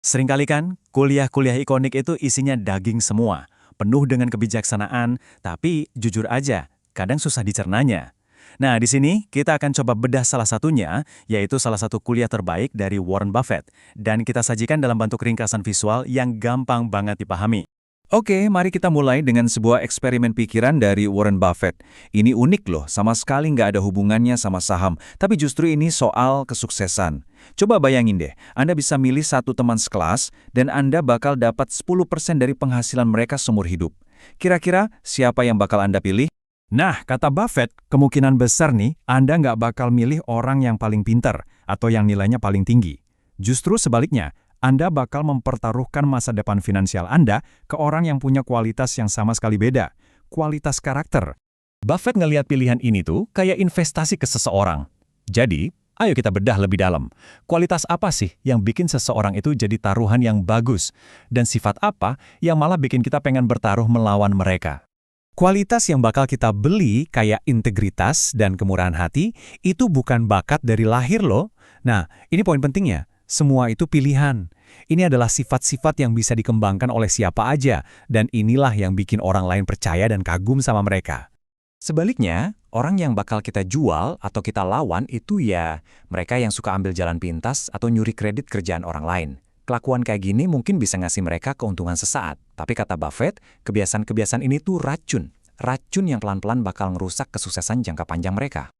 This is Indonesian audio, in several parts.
Seringkali kan, kuliah-kuliah ikonik itu isinya daging semua, penuh dengan kebijaksanaan, tapi jujur aja, kadang susah dicernanya. Nah, di sini kita akan coba bedah salah satunya, yaitu salah satu kuliah terbaik dari Warren Buffett, dan kita sajikan dalam bentuk ringkasan visual yang gampang banget dipahami. Oke, mari kita mulai dengan sebuah eksperimen pikiran dari Warren Buffett. Ini unik loh, sama sekali nggak ada hubungannya sama saham, tapi justru ini soal kesuksesan. Coba bayangin deh, Anda bisa milih satu teman sekelas, dan Anda bakal dapat 10% dari penghasilan mereka seumur hidup. Kira-kira siapa yang bakal Anda pilih? Nah, kata Buffett, kemungkinan besar nih, Anda nggak bakal milih orang yang paling pintar atau yang nilainya paling tinggi. Justru sebaliknya, Anda bakal mempertaruhkan masa depan finansial Anda ke orang yang punya kualitas yang sama sekali beda, kualitas karakter. Buffett ngelihat pilihan ini tuh kayak investasi ke seseorang. Jadi, ayo kita bedah lebih dalam. Kualitas apa sih yang bikin seseorang itu jadi taruhan yang bagus? Dan sifat apa yang malah bikin kita pengen bertaruh melawan mereka? Kualitas yang bakal kita beli kayak integritas dan kemurahan hati itu bukan bakat dari lahir loh. Nah, ini poin pentingnya. Semua itu pilihan. Ini adalah sifat-sifat yang bisa dikembangkan oleh siapa aja, dan inilah yang bikin orang lain percaya dan kagum sama mereka. Sebaliknya, orang yang bakal kita jual atau kita lawan itu ya mereka yang suka ambil jalan pintas atau nyuri kredit kerjaan orang lain. Kelakuan kayak gini mungkin bisa ngasih mereka keuntungan sesaat, tapi kata Buffett, kebiasaan-kebiasaan ini tuh racun. Racun yang pelan-pelan bakal ngerusak kesuksesan jangka panjang mereka.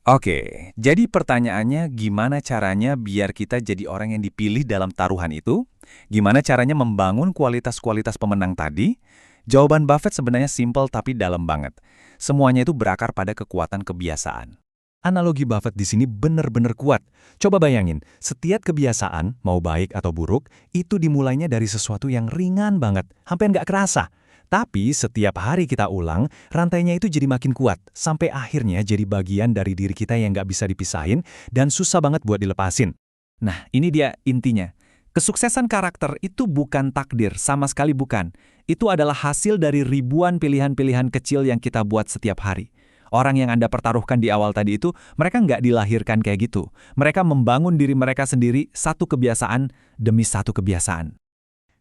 Oke, jadi pertanyaannya gimana caranya biar kita jadi orang yang dipilih dalam taruhan itu? Gimana caranya membangun kualitas-kualitas pemenang tadi? Jawaban Buffett sebenarnya simpel tapi dalam banget. Semuanya itu berakar pada kekuatan kebiasaan. Analogi Buffett di sini benar-benar kuat. Coba bayangin, setiap kebiasaan, mau baik atau buruk, itu dimulainya dari sesuatu yang ringan banget, hampir nggak kerasa. Tapi setiap hari kita ulang, rantainya itu jadi makin kuat, sampai akhirnya jadi bagian dari diri kita yang nggak bisa dipisahin dan susah banget buat dilepasin. Nah, ini dia intinya. Kesuksesan karakter itu bukan takdir, sama sekali bukan. Itu adalah hasil dari ribuan pilihan-pilihan kecil yang kita buat setiap hari. Orang yang Anda pertaruhkan di awal tadi itu, mereka nggak dilahirkan kayak gitu. Mereka membangun diri mereka sendiri satu kebiasaan demi satu kebiasaan.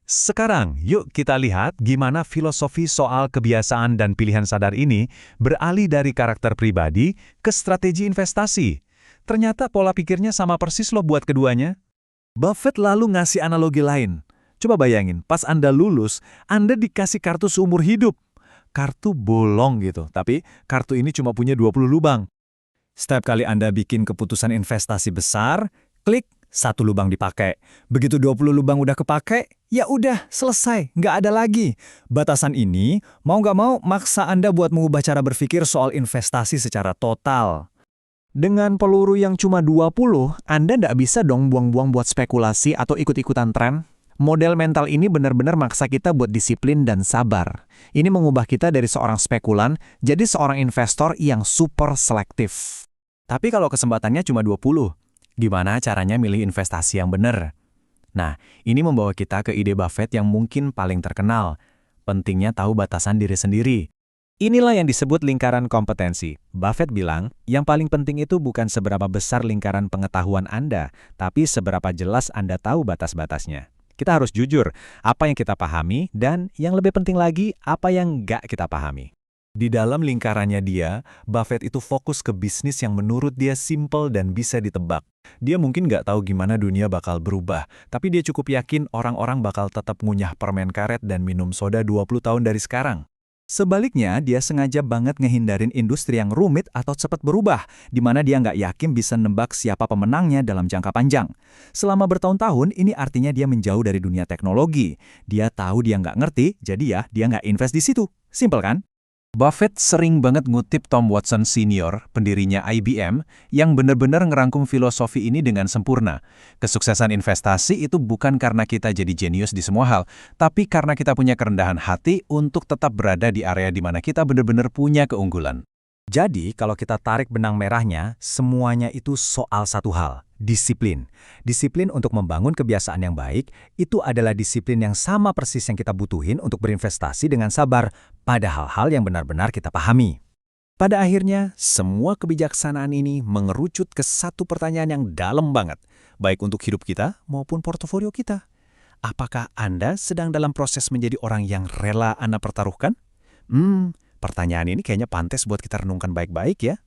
Sekarang, yuk kita lihat gimana filosofi soal kebiasaan dan pilihan sadar ini beralih dari karakter pribadi ke strategi investasi. Ternyata pola pikirnya sama persis loh buat keduanya. Buffett lalu ngasih analogi lain. Coba bayangin, pas Anda lulus, Anda dikasih kartu seumur hidup. Kartu bolong gitu, tapi kartu ini cuma punya 20 lubang. Setiap kali Anda bikin keputusan investasi besar, klik, satu lubang dipakai. Begitu 20 lubang udah kepake, ya udah, selesai, nggak ada lagi. Batasan ini, mau nggak mau, maksa Anda buat mengubah cara berpikir soal investasi secara total. Dengan peluru yang cuma 20, Anda nggak bisa dong buang-buang buat spekulasi atau ikut-ikutan tren. Model mental ini benar-benar maksa kita buat disiplin dan sabar. Ini mengubah kita dari seorang spekulan jadi seorang investor yang super selektif. Tapi kalau kesempatannya cuma 20, gimana caranya milih investasi yang benar? Nah, ini membawa kita ke ide Buffett yang mungkin paling terkenal. Pentingnya tahu batasan diri sendiri. Inilah yang disebut lingkaran kompetensi. Buffett bilang, yang paling penting itu bukan seberapa besar lingkaran pengetahuan Anda, tapi seberapa jelas Anda tahu batas-batasnya. Kita harus jujur, apa yang kita pahami, dan yang lebih penting lagi, apa yang nggak kita pahami. Di dalam lingkarannya dia, Buffett itu fokus ke bisnis yang menurut dia simple dan bisa ditebak. Dia mungkin nggak tahu gimana dunia bakal berubah, tapi dia cukup yakin orang-orang bakal tetap ngunyah permen karet dan minum soda 20 tahun dari sekarang. Sebaliknya, dia sengaja banget ngehindarin industri yang rumit atau cepat berubah, di mana dia nggak yakin bisa nembak siapa pemenangnya dalam jangka panjang. Selama bertahun-tahun, ini artinya dia menjauh dari dunia teknologi. Dia tahu dia nggak ngerti, jadi ya dia nggak invest di situ. Simpel kan? Buffett sering banget ngutip Tom Watson Senior, pendirinya IBM, yang benar-benar ngerangkum filosofi ini dengan sempurna. Kesuksesan investasi itu bukan karena kita jadi jenius di semua hal, tapi karena kita punya kerendahan hati untuk tetap berada di area di mana kita benar-benar punya keunggulan. Jadi, kalau kita tarik benang merahnya, semuanya itu soal satu hal, disiplin. Disiplin untuk membangun kebiasaan yang baik, itu adalah disiplin yang sama persis yang kita butuhin untuk berinvestasi dengan sabar pada hal-hal yang benar-benar kita pahami. Pada akhirnya, semua kebijaksanaan ini mengerucut ke satu pertanyaan yang dalam banget, baik untuk hidup kita maupun portofolio kita. Apakah Anda sedang dalam proses menjadi orang yang rela Anda pertaruhkan? Pertanyaan ini kayaknya pantas buat kita renungkan baik-baik ya.